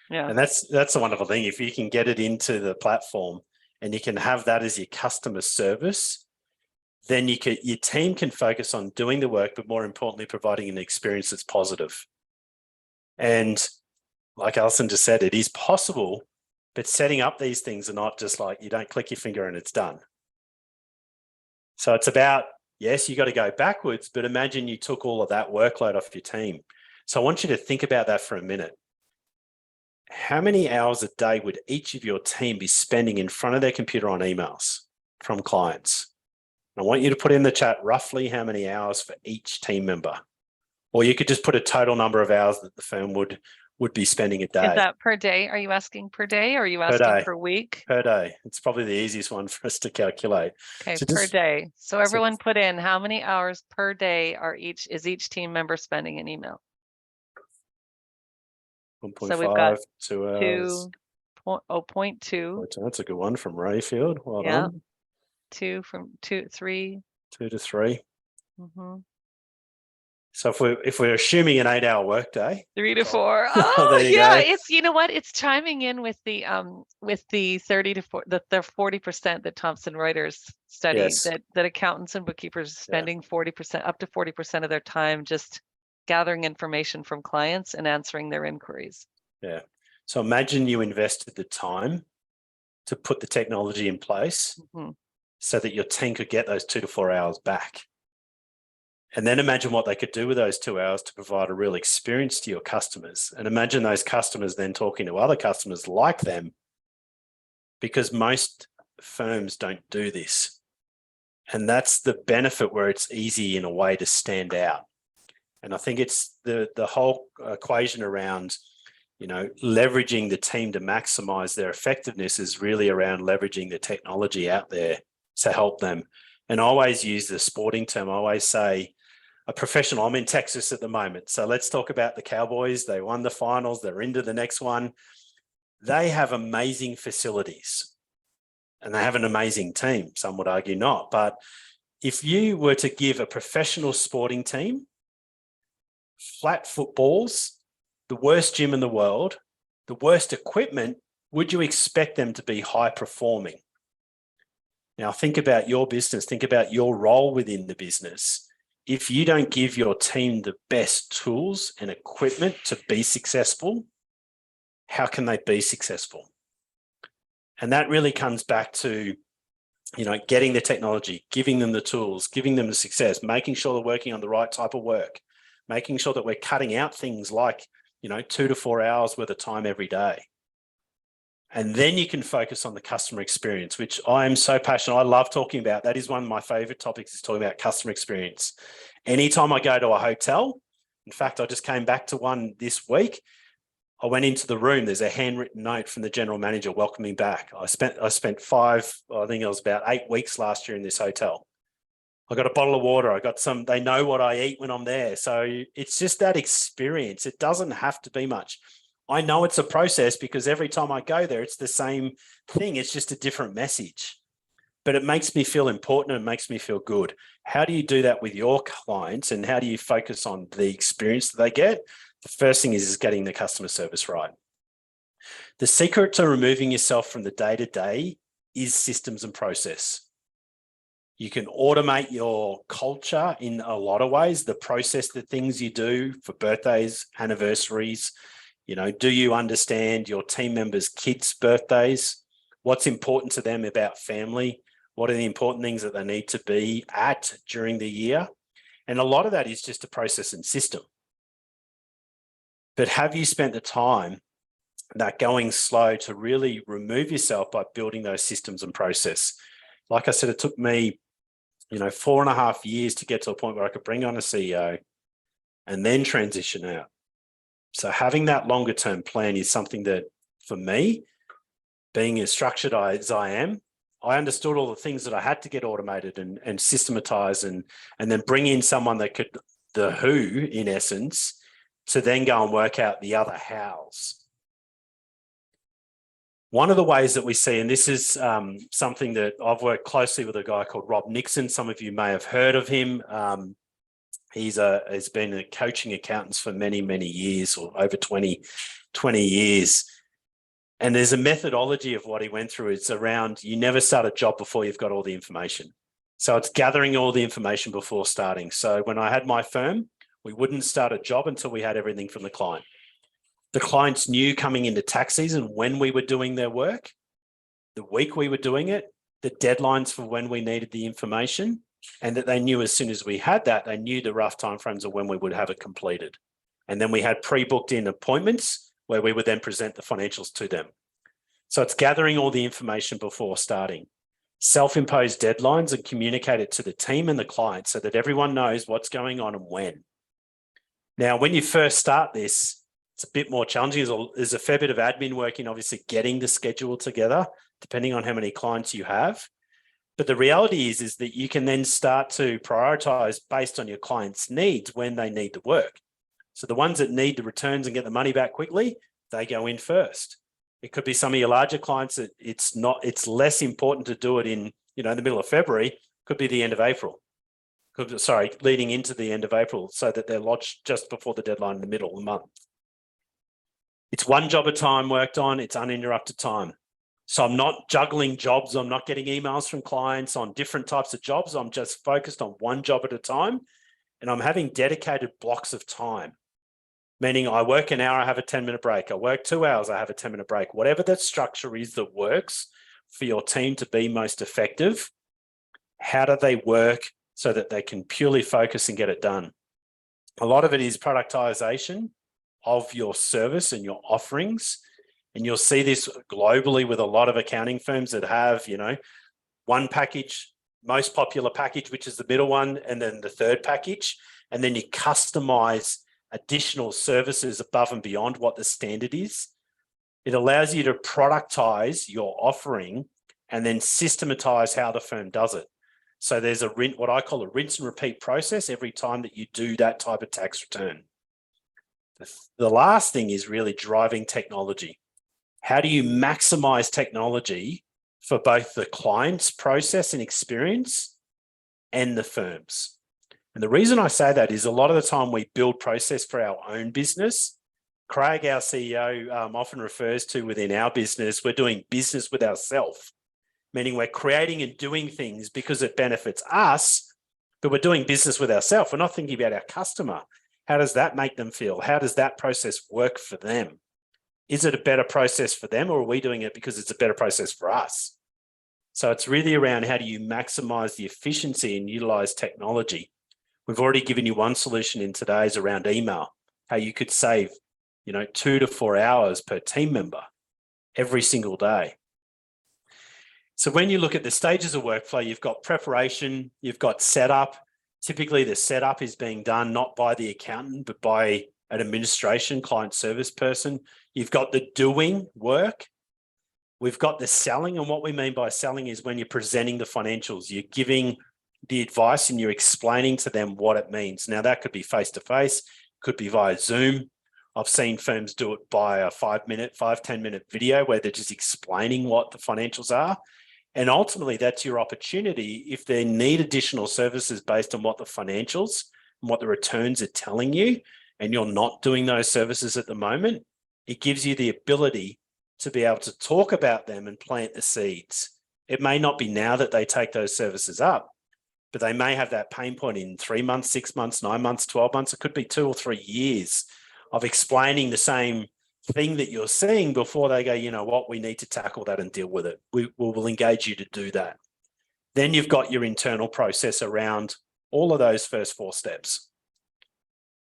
Yeah. And that's a wonderful thing. If you can get it into the platform and you can have that as your customer service, then your team can focus on doing the work, but more importantly, providing an experience that's positive. And like Alison just said, it is possible, but setting up these things are not just like you don't click your finger and it's done. So it's about, yes, you got to go backwards, but imagine you took all of that workload off your team. So I want you to think about that for a minute. How many hours a day would each of your team be spending in front of their computer on emails from clients? I want you to put in the chat roughly how many hours for each team member, or you could just put a total number of hours that the firm would be spending a day. Is that per day? Are you asking per day, or are you asking per week? Per day. It's probably the easiest one for us to calculate. Okay, so per day. So everyone put in how many hours per day is each team member spending in email? 1.5, so we've got 2 hours. 0.2. That's a good one from Rayfield. Well done. 2 from 3. 2 to 3. Mm-hmm. So if we're assuming an 8-hour workday, 3 to 4. Oh, there you go. It's it's chiming in with the 30 to 40, the 40% that Thomson Reuters study, that accountants and bookkeepers are spending 40%, up to 40% of their time just gathering information from clients and answering their inquiries. Yeah. So imagine you invested the time to put the technology in place so that your team could get those 2 to 4 hours back. And then imagine what they could do with those 2 hours to provide a real experience to your customers. And imagine those customers then talking to other customers like them, because most firms don't do this. And that's the benefit where it's easy in a way to stand out. And I think it's the whole equation around, leveraging the team to maximize their effectiveness is really around leveraging the technology out there to help them. And I always use the sporting term. I always say, a professional, I'm in Texas at the moment. So let's talk about the Cowboys. They won the finals. They're into the next one. They have amazing facilities and they have an amazing team. Some would argue not. But if you were to give a professional sporting team flat footballs, the worst gym in the world, the worst equipment, would you expect them to be high performing? Now, think about your business, think about your role within the business. If you don't give your team the best tools and equipment to be successful, how can they be successful? And that really comes back to, getting the technology, giving them the tools, giving them the success, making sure they're working on the right type of work, making sure that we're cutting out things like, 2 to 4 hours worth of time every day. And then you can focus on the customer experience, which I am so passionate. I love talking about. That is one of my favorite topics, is talking about customer experience. Anytime I go to a hotel, in fact, I just came back to one this week. I went into the room, there's a handwritten note from the general manager welcoming back. I spent I think it was about 8 weeks last year in this hotel. I got a bottle of water. I got some, they know what I eat when I'm there. So it's just that experience. It doesn't have to be much. I know it's a process because every time I go there, it's the same thing. It's just a different message, but it makes me feel important and it makes me feel good. How do you do that with your clients, and how do you focus on the experience that they get? The first thing is getting the customer service right. The secret to removing yourself from the day-to-day is systems and process. You can automate your culture in a lot of ways. The process, the things you do for birthdays, anniversaries, do you understand your team members' kids' birthdays? What's important to them about family? What are the important things that they need to be at during the year? And a lot of that is just a process and system. But have you spent the time that going slow to really remove yourself by building those systems and process? Like I said, it took me, 4.5 years to get to a point where I could bring on a CEO and then transition out. So having that longer term plan is something that, for me, being as structured as I am, I understood all the things that I had to get automated and systematized, and then bring in someone that could, the who, in essence, to then go and work out the other hows. One of the ways that we see, and this is something that I've worked closely with a guy called Rob Nixon. Some of you may have heard of him. He's been a coaching accountant for many, many years, or over 20 years. And there's a methodology of what he went through. It's around, you never start a job before you've got all the information. So it's gathering all the information before starting. So when I had my firm, we wouldn't start a job until we had everything from the client. The clients knew coming into tax season when we were doing their work, the week we were doing it, the deadlines for when we needed the information, and that they knew as soon as we had that, they knew the rough timeframes of when we would have it completed. And then we had pre-booked in appointments where we would then present the financials to them. So it's gathering all the information before starting. Self-imposed deadlines and communicate it to the team and the client so that everyone knows what's going on and when. Now, when you first start this, it's a bit more challenging. There's a fair bit of admin work in obviously getting the schedule together, depending on how many clients you have. But the reality is that you can then start to prioritize based on your clients' needs when they need the work. So the ones that need the returns and get the money back quickly, they go in first. It could be some of your larger clients that it's less important to do it in, the middle of February, could be the end of April. Leading into the end of April, so that they're lodged just before the deadline in the middle of the month. It's one job at a time worked on, it's uninterrupted time. So I'm not juggling jobs. I'm not getting emails from clients on different types of jobs. I'm just focused on one job at a time, and I'm having dedicated blocks of time, meaning I work an hour, I have a 10-minute break. I work 2 hours, I have a 10-minute break. Whatever that structure is that works for your team to be most effective, how do they work so that they can purely focus and get it done? A lot of it is productization of your service and your offerings. And you'll see this globally with a lot of accounting firms that have, one package, most popular package, which is the middle one, and then the third package. And then you customize additional services above and beyond what the standard is. It allows you to productize your offering and then systematize how the firm does it. So there's what I call a rinse and repeat process every time that you do that type of tax return. The last thing is really driving technology. How do you maximize technology for both the client's process and experience and the firm's? And the reason I say that is a lot of the time we build process for our own business. Craig, our CEO, often refers to within our business, we're doing business with ourselves, meaning we're creating and doing things because it benefits us, but we're doing business with ourselves. We're not thinking about our customer. How does that make them feel? How does that process work for them? Is it a better process for them, or are we doing it because it's a better process for us? So it's really around how do you maximize the efficiency and utilize technology. We've already given you one solution in today's around email, how you could save 2 to 4 hours per team member every single day. So when you look at the stages of workflow, you've got preparation, you've got setup. Typically the setup is being done not by the accountant, but by an administration, client service person. You've got the doing work. We've got the selling. And what we mean by selling is when you're presenting the financials, you're giving the advice and you're explaining to them what it means. Now that could be face-to-face, could be via Zoom. I've seen firms do it by a 10 minute video where they're just explaining what the financials are. And ultimately that's your opportunity. If they need additional services based on what the financials and what the returns are telling you, and you're not doing those services at the moment, it gives you the ability to be able to talk about them and plant the seeds. It may not be now that they take those services up, but they may have that pain point in 3 months, 6 months, 9 months, 12 months. It could be 2 or 3 years of explaining the same thing that you're seeing before they go, you know what, we need to tackle that and deal with it. We will engage you to do that. Then you've got your internal process around all of those first 4 steps.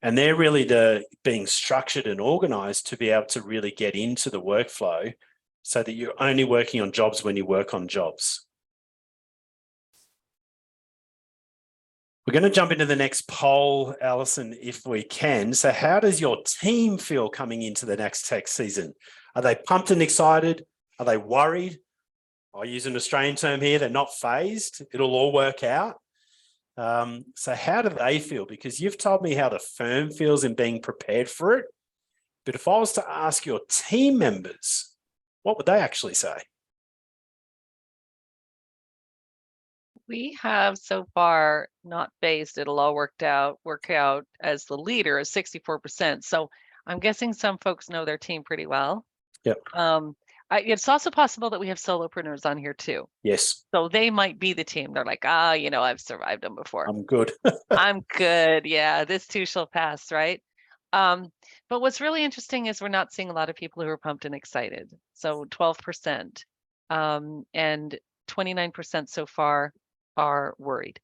And they're really being structured and organized to be able to really get into the workflow so that you're only working on jobs when you work on jobs. We're going to jump into the next poll, Alison, if we can. So how does your team feel coming into the next tax season? Are they pumped and excited? Are they worried? I'll use an Australian term here. They're not phased. It'll all work out. So how do they feel? Because you've told me how the firm feels in being prepared for it. But if I was to ask your team members, what would they actually say? We have so far not phased. It'll all work out as the leader is 64%. So I'm guessing some folks know their team pretty well. Yep. It's also possible that we have solopreneurs on here too. Yes. So they might be the team. They're like, I've survived them before. I'm good. I'm good. Yeah, this too shall pass, right? But what's really interesting is we're not seeing a lot of people who are pumped and excited. So 12%, and 29% so far are worried.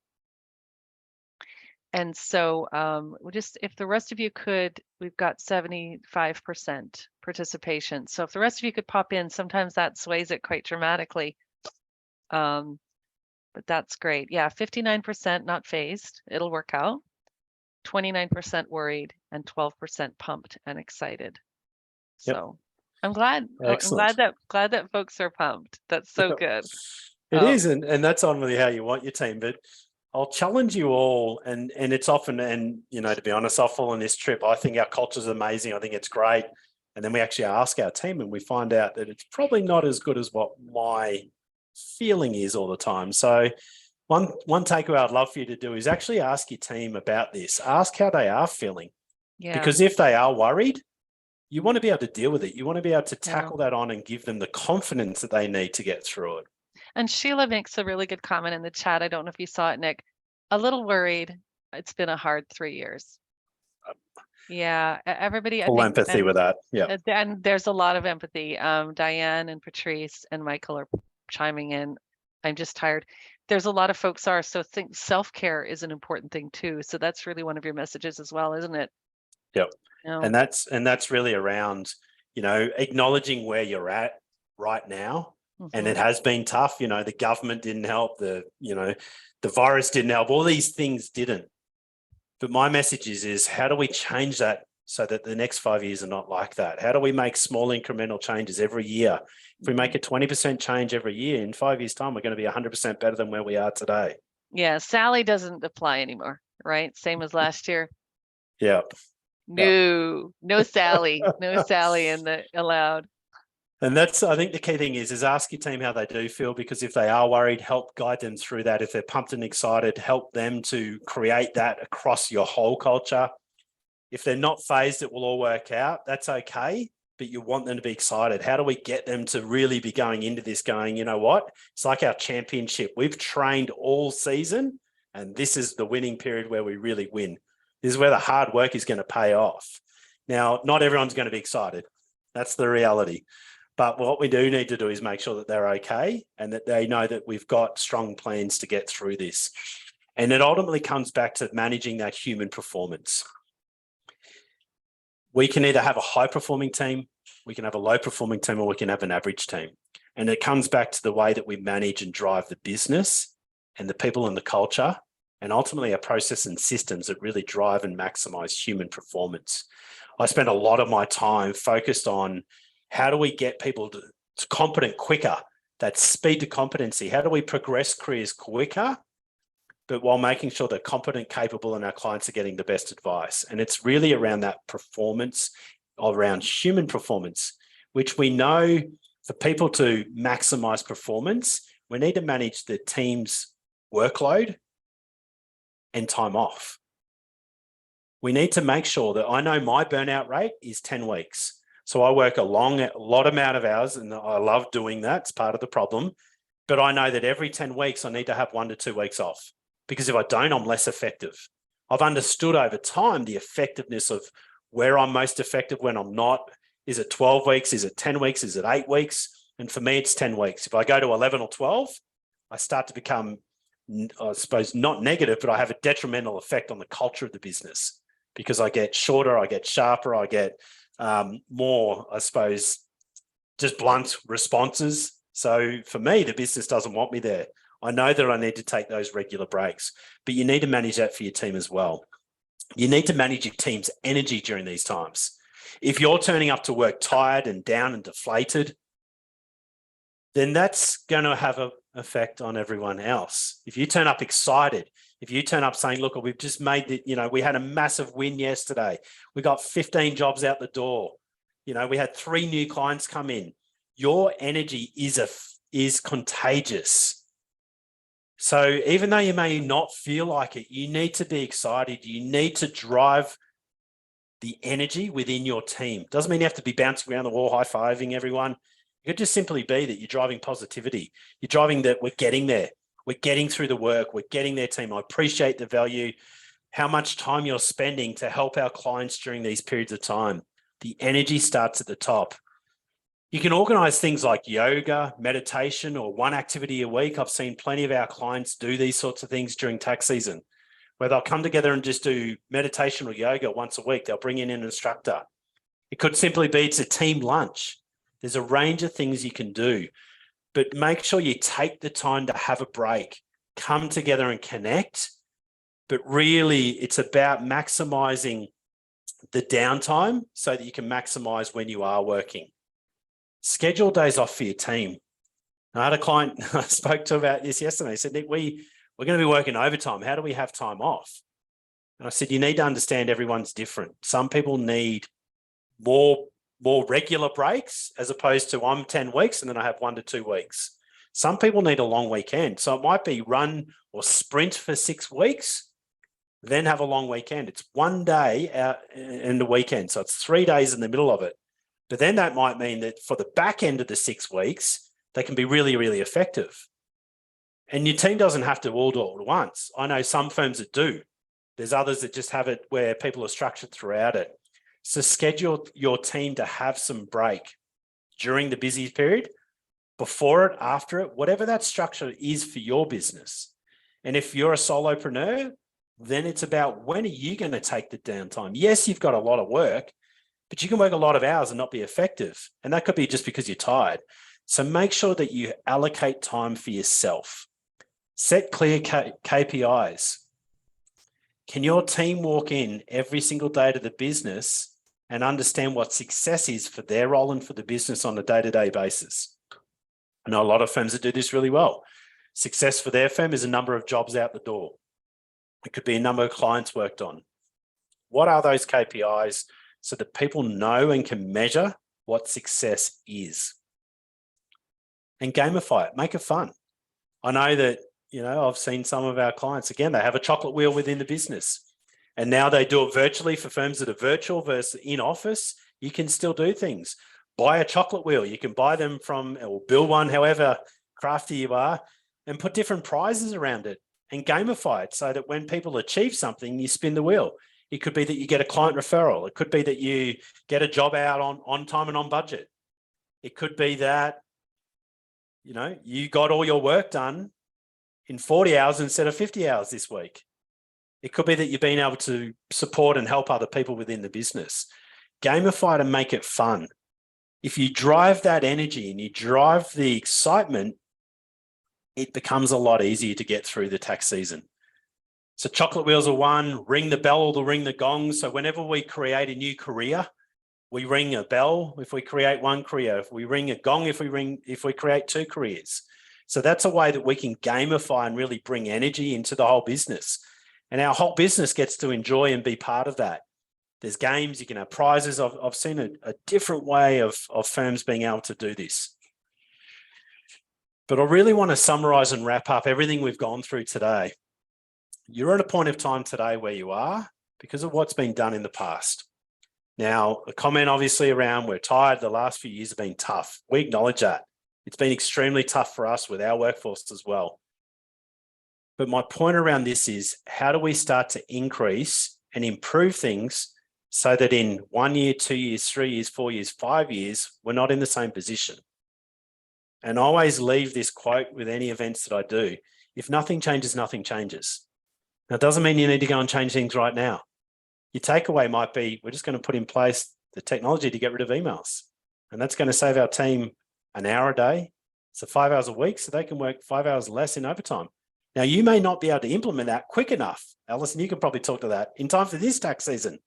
And so if the rest of you could, we've got 75% participation. So if the rest of you could pop in, sometimes that sways it quite dramatically. But that's great. Yeah, 59% not phased. It'll work out. 29% worried and 12% pumped and excited. Yep. So I'm glad. Excellent. I'm glad that folks are pumped. That's so good. It is, and that's on really how you want your team. But I'll challenge you all, and it's often, and to be honest, I'll fall on this trip. I think our culture is amazing. I think it's great. And then we actually ask our team and we find out that it's probably not as good as what my feeling is all the time. So one takeaway I'd love for you to do is actually ask your team about this. Ask how they are feeling. Yeah. Because if they are worried, you want to be able to deal with it. You want to be able to tackle that on and give them the confidence that they need to get through it. And Sheila makes a really good comment in the chat. I don't know if you saw it, Nick. A little worried. It's been a hard 3 years. Yeah, everybody. Full empathy with that. Yeah. And there's a lot of empathy. Diane and Patrice and Michael are chiming in. I'm just tired. There's a lot of folks are. So think self-care is an important thing too. So that's really one of your messages as well, isn't it? Yep. And that's really around, acknowledging where you're at right now. And it has been tough. The government didn't help. The virus didn't help. All these things didn't. But my message is how do we change that so that the next 5 years are not like that? How do we make small incremental changes every year? If we make a 20% change every year, in 5 years' time, we're going to be 100% better than where we are today. Yeah, Sally doesn't apply anymore, right? Same as last year. Yeah. No Sally, no Sally in the allowed. And that's, I think the key thing is ask your team how they do feel, because if they are worried, help guide them through that. If they're pumped and excited, help them to create that across your whole culture. If they're not phased, it will all work out. That's okay, but you want them to be excited. How do we get them to really be going into this going, you know what? It's like our championship. We've trained all season, and this is the winning period where we really win. This is where the hard work is going to pay off. Now, not everyone's going to be excited. That's the reality. But what we do need to do is make sure that they're okay and that they know that we've got strong plans to get through this. And it ultimately comes back to managing that human performance. We can either have a high-performing team, we can have a low-performing team, or we can have an average team. And it comes back to the way that we manage and drive the business and the people and the culture, and ultimately our process and systems that really drive and maximize human performance. I spend a lot of my time focused on how do we get people to competent quicker, that speed to competency. How do we progress careers quicker, but while making sure they're competent, capable, and our clients are getting the best advice? And it's really around that performance, around human performance, which we know for people to maximize performance, we need to manage the team's workload and time off. We need to make sure that I know my burnout rate is 10 weeks. So I work a lot amount of hours, and I love doing that. It's part of the problem. But I know that every 10 weeks, I need to have 1 to 2 weeks off, because if I don't, I'm less effective. I've understood over time the effectiveness of where I'm most effective, when I'm not. Is it 12 weeks? Is it 10 weeks? Is it 8 weeks? And for me, it's 10 weeks. If I go to 11 or 12, I start to become, I suppose, not negative, but I have a detrimental effect on the culture of the business, because I get shorter, I get sharper, I get more, I suppose, just blunt responses. So for me, the business doesn't want me there. I know that I need to take those regular breaks, but you need to manage that for your team as well. You need to manage your team's energy during these times. If you're turning up to work tired and down and deflated, then that's going to have an effect on everyone else. If you turn up excited, if you turn up saying, look, we've just made the, we had a massive win yesterday. We got 15 jobs out the door. We had 3 new clients come in. Your energy is contagious. So even though you may not feel like it, you need to be excited. You need to drive the energy within your team. Doesn't mean you have to be bouncing around the wall, high-fiving everyone. It could just simply be that you're driving positivity. You're driving that we're getting there. We're getting through the work. We're getting their team. I appreciate the value, how much time you're spending to help our clients during these periods of time. The energy starts at the top. You can organize things like yoga, meditation, or 1 activity a week. I've seen plenty of our clients do these sorts of things during tax season, where they'll come together and just do meditation or yoga once a week. They'll bring in an instructor. It could simply be it's a team lunch. There's a range of things you can do, but make sure you take the time to have a break, come together and connect. But really, it's about maximizing the downtime so that you can maximize when you are working. Schedule days off for your team. I had a client I spoke to about this yesterday. He said, Nick, we're going to be working overtime. How do we have time off? And I said, you need to understand everyone's different. Some people need more regular breaks, as opposed to I'm 10 weeks and then I have 1 to 2 weeks. Some people need a long weekend. So it might be run or sprint for 6 weeks, then have a long weekend. It's 1 day out in the weekend. So it's 3 days in the middle of it. But then that might mean that for the back end of the 6 weeks, they can be really, really effective. And your team doesn't have to all do it at once. I know some firms that do. There's others that just have it where people are structured throughout it. So schedule your team to have some break during the busy period, before it, after it, whatever that structure is for your business. And if you're a solopreneur, then it's about, when are you going to take the downtime? Yes, you've got a lot of work, but you can work a lot of hours and not be effective. And that could be just because you're tired. So make sure that you allocate time for yourself. Set clear KPIs. Can your team walk in every single day to the business and understand what success is for their role and for the business on a day-to-day basis? I know a lot of firms that do this really well. Success for their firm is a number of jobs out the door. It could be a number of clients worked on. What are those KPIs so that people know and can measure what success is? and gamify it, make it fun. I know that, I've seen some of our clients, again, they have a chocolate wheel within the business, and now they do it virtually for firms that are virtual versus in office. You can still do things. Buy a chocolate wheel. You can buy them from, or build one, however crafty you are, and put different prizes around it and gamify it so that when people achieve something, you spin the wheel. It could be that you get a client referral. It could be that you get a job out on time and on budget. It could be that, you got all your work done in 40 hours instead of 50 hours this week. It could be that you've been able to support and help other people within the business. Gamify it and make it fun. If you drive that energy and you drive the excitement, it becomes a lot easier to get through the tax season. So chocolate wheels are one, ring the bell or ring the gong. So whenever we create a new career, we ring a bell if we create one career. If we ring a gong, if we create two careers. So that's a way that we can gamify and really bring energy into the whole business. And our whole business gets to enjoy and be part of that. There's games, you can have prizes. I've seen a different way of firms being able to do this. But I really want to summarize and wrap up everything we've gone through today. You're at a point of time today where you are because of what's been done in the past. Now, a comment obviously around we're tired, the last few years have been tough. We acknowledge that. It's been extremely tough for us with our workforce as well. But my point around this is, how do we start to increase and improve things so that in 1 year, 2 years, 3 years, 4 years, 5 years, we're not in the same position? And I always leave this quote with any events that I do. If nothing changes, nothing changes. Now, it doesn't mean you need to go and change things right now. Your takeaway might be, we're just going to put in place the technology to get rid of emails. And that's going to save our team an hour a day. So 5 hours a week, so they can work 5 hours less in overtime. Now, you may not be able to implement that quick enough. Alison, you can probably talk to that in time for this tax season,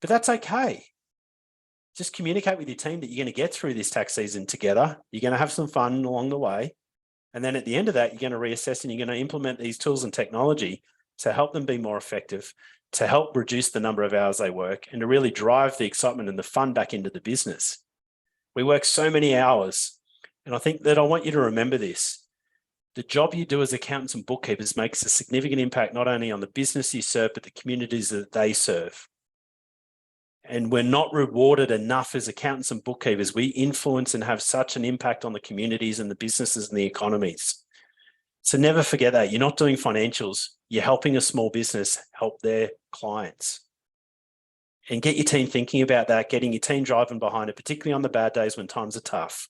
but that's okay. Just communicate with your team that you're going to get through this tax season together. You're going to have some fun along the way. And then at the end of that, you're going to reassess and you're going to implement these tools and technology to help them be more effective, to help reduce the number of hours they work, and to really drive the excitement and the fun back into the business. We work so many hours, and I think that I want you to remember this. The job you do as accountants and bookkeepers makes a significant impact not only on the business you serve, but the communities that they serve. And we're not rewarded enough as accountants and bookkeepers. We influence and have such an impact on the communities and the businesses and the economies. So never forget that. You're not doing financials. You're helping a small business help their clients. And get your team thinking about that, getting your team driving behind it, particularly on the bad days when times are tough.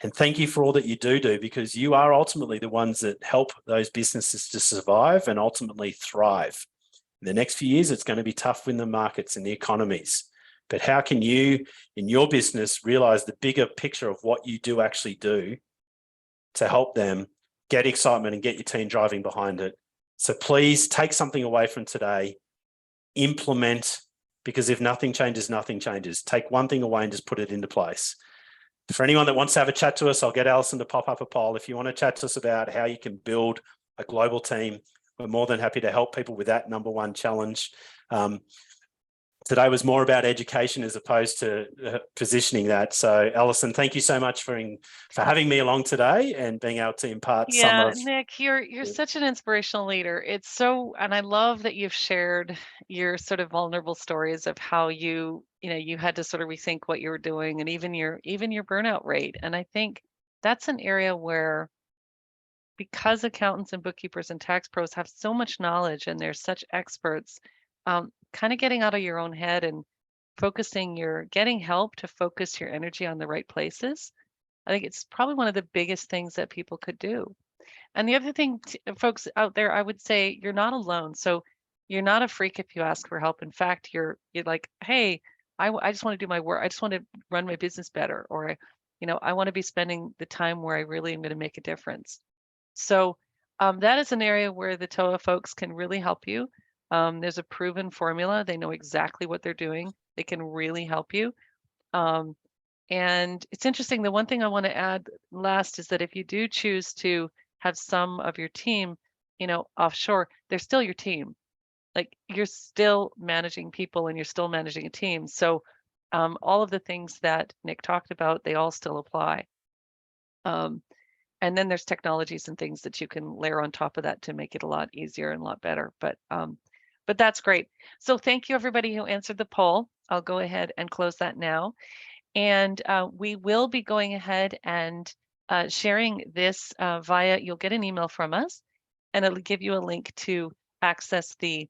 And thank you for all that you do, because you are ultimately the ones that help those businesses to survive and ultimately thrive. In the next few years, it's going to be tough in the markets and the economies. But how can you, in your business, realize the bigger picture of what you do actually do to help them get excitement and get your team driving behind it? So please take something away from today, implement, because if nothing changes, nothing changes. Take one thing away and just put it into place. For anyone that wants to have a chat to us, I'll get Alison to pop up a poll. If you want to chat to us about how you can build a global team, we're more than happy to help people with that number one challenge. Today was more about education as opposed to positioning that. So, Alison, thank you so much for having me along today and being able to impart some of. Nick, you're such an inspirational leader. It's so, and I love that you've shared your sort of vulnerable stories of how you had to sort of rethink what you were doing, and even your burnout rate. And I think that's an area where, because accountants and bookkeepers and tax pros have so much knowledge and they're such experts, kind of getting out of your own head and getting help to focus your energy on the right places. I think it's probably one of the biggest things that people could do. And the other thing, folks out there, I would say you're not alone. So you're not a freak if you ask for help. In fact, you're like, hey, I just want to do my work. I just want to run my business better, or I want to be spending the time where I really am going to make a difference. So that is an area where the TOA folks can really help you. There's a proven formula. They know exactly what they're doing. They can really help you. And it's interesting. The one thing I want to add last is that if you do choose to have some of your team, offshore, they're still your team. Like, you're still managing people and you're still managing a team. So all of the things that Nick talked about, they all still apply. And then there's technologies and things that you can layer on top of that to make it a lot easier and a lot better. But that's great. So thank you everybody who answered the poll. I'll go ahead and close that now. And we will be going ahead and sharing this you'll get an email from us, and it'll give you a link to access the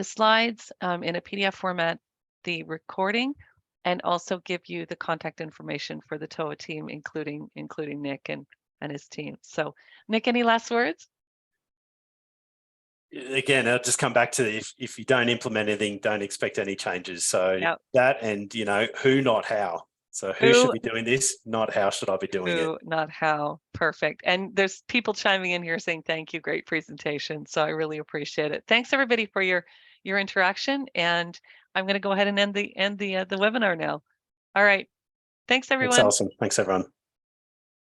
slides in a PDF format, the recording, and also give you the contact information for the TOA team, including Nick and his team. So Nick, any last words? Again, I'll just come back to if you don't implement anything, don't expect any changes. So that, and who, not how. So who should be doing this, not how should I be doing it. Not how. Perfect. And there's people chiming in here saying thank you, great presentation. So I really appreciate it. Thanks everybody for your interaction, and I'm going to go ahead and end the webinar now. All right. Thanks everyone. That's awesome. Thanks everyone.